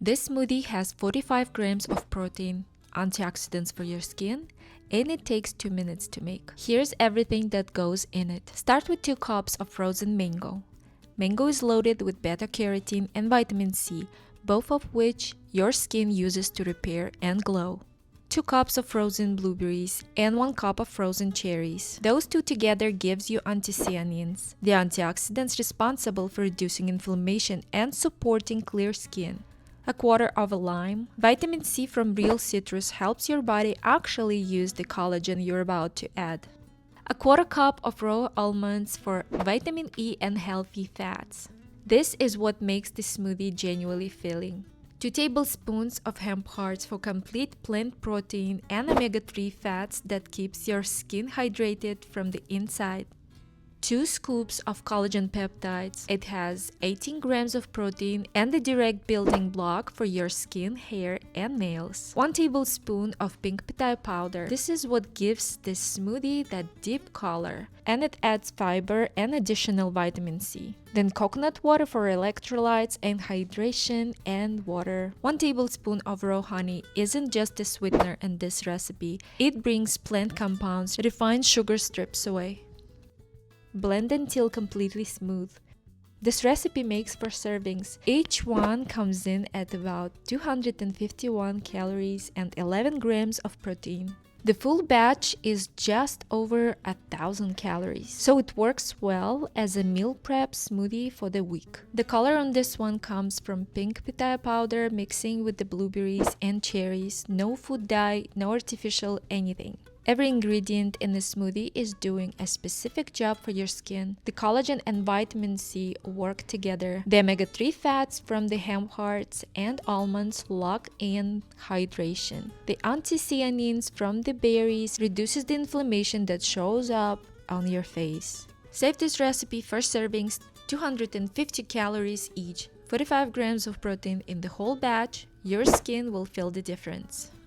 This smoothie has 45 grams of protein, antioxidants for your skin, and it takes 2 minutes to make. Here's everything that goes in it. Start with 2 cups of frozen mango. Mango is loaded with beta-carotene and vitamin C, both of which your skin uses to repair and glow. 2 cups of frozen blueberries and 1 cup of frozen cherries. Those two together gives you anthocyanins, the antioxidants responsible for reducing inflammation and supporting clear skin. A quarter of a lime. Vitamin C from real citrus helps your body actually use the collagen you're about to add. A quarter cup of raw almonds for vitamin E and healthy fats. This is what makes the smoothie genuinely filling. 2 tablespoons of hemp hearts for complete plant protein and omega-3 fats that keeps your skin hydrated from the inside. 2 scoops of collagen peptides. It has 18 grams of protein and the direct building block for your skin, hair, and nails. 1 tablespoon of pink pitaya powder. This is what gives this smoothie that deep color, and it adds fiber and additional vitamin C. Then coconut water for electrolytes and hydration, and water. 1 tablespoon of raw honey isn't just a sweetener in this recipe. It brings plant compounds, refined sugar strips away. Blend until completely smooth. This recipe makes 4 servings. Each one comes in at about 251 calories and 11 grams of protein. The full batch is just over 1,000 calories, so it works well as a meal prep smoothie for the week. The color on this one comes from pink pitaya powder mixing with the blueberries and cherries. No food dye, no artificial anything. Every ingredient in the smoothie is doing a specific job for your skin. The collagen and vitamin C work together. The omega-3 fats from the hemp hearts and almonds lock in hydration. The anthocyanins from the berries reduces the inflammation that shows up on your face. Save this recipe for servings, 250 calories each, 45 grams of protein in the whole batch. Your skin will feel the difference.